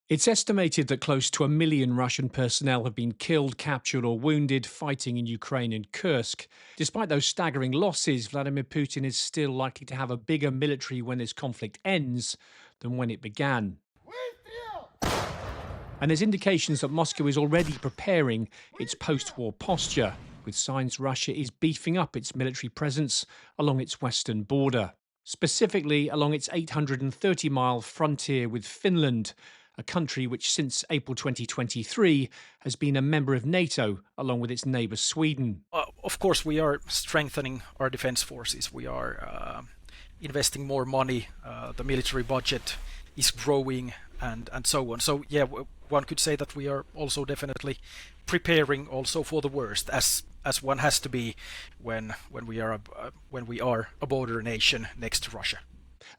It's estimated that close to 1 million Russian personnel have been killed, captured, or wounded fighting in Ukraine and Kursk. Despite those staggering losses, Vladimir Putin is still likely to have a bigger military when this conflict ends than when it began. And there's indications that Moscow is already preparing its post-war posture, with signs Russia is beefing up its military presence along its western border, specifically along its 830-mile frontier with Finland, a country which since April 2023 has been a member of Nato, along with its neighbour Sweden. Of course, we are strengthening our defense forces. We are investing more money. The military budget is growing, and so on. So yeah, one could say that we are also definitely preparing also for the worst, as one has to be when we are a border nation next to Russia.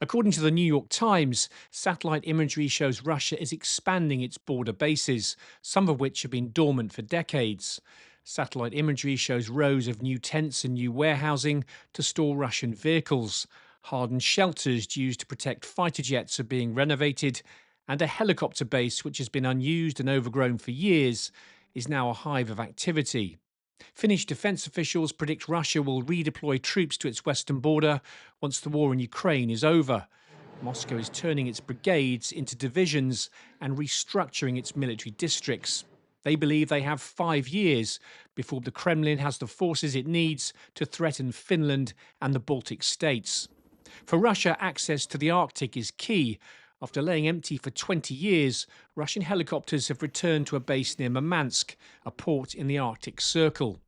According to the New York Times, satellite imagery shows Russia is expanding its border bases, some of which have been dormant for decades. Satellite imagery shows rows of new tents and new warehousing to store Russian vehicles. Hardened shelters used to protect fighter jets are being renovated, and a helicopter base, which has been unused and overgrown for years, is now a hive of activity. Finnish defence officials predict Russia will redeploy troops to its western border once the war in Ukraine is over. Moscow is turning its brigades into divisions and restructuring its military districts. They believe they have 5 years before the Kremlin has the forces it needs to threaten Finland and the Baltic states. For Russia, access to the Arctic is key. After laying empty for 20 years, Russian helicopters have returned to a base near Murmansk, a port in the Arctic Circle.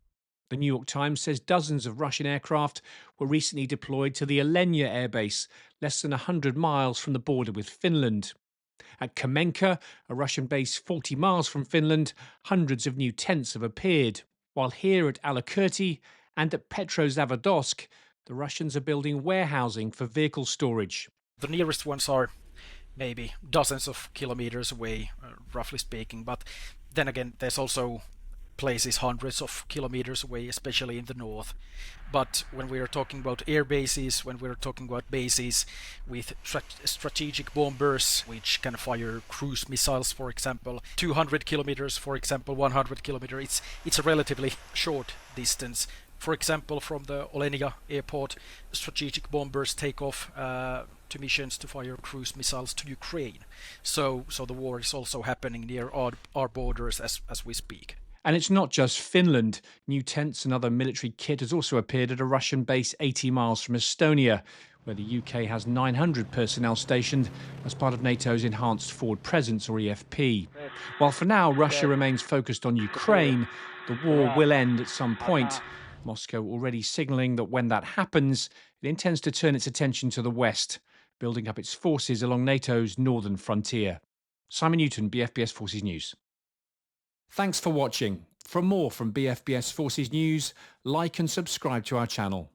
The New York Times says dozens of Russian aircraft were recently deployed to the Alenia airbase, less than 100 miles from the border with Finland. At Kamenka, a Russian base 40 miles from Finland, hundreds of new tents have appeared. While here at Alakurti and at Petrozavodsk, the Russians are building warehousing for vehicle storage. The nearest ones are maybe dozens of kilometers away, roughly speaking, but then again, there's also places hundreds of kilometers away, especially in the north. But when we are talking about air bases, when we're talking about bases with strategic bombers which can fire cruise missiles, for example, 200 kilometers, for example, 100 kilometers, it's a relatively short distance. For example, from the Olenia airport, strategic bombers take off to missions to fire cruise missiles to Ukraine. So the war is also happening near our borders as we speak. And it's not just Finland. New tents and other military kit has also appeared at a Russian base 80 miles from Estonia, where the UK has 900 personnel stationed as part of NATO's Enhanced Forward Presence, or EFP. While for now Russia remains focused on Ukraine, the war will end at some point. Moscow already signalling that when that happens, it intends to turn its attention to the west, building up its forces along NATO's northern frontier. Simon Newton, BFBS Forces News. Thanks for watching. For more from BFBS Forces News, like and subscribe to our channel.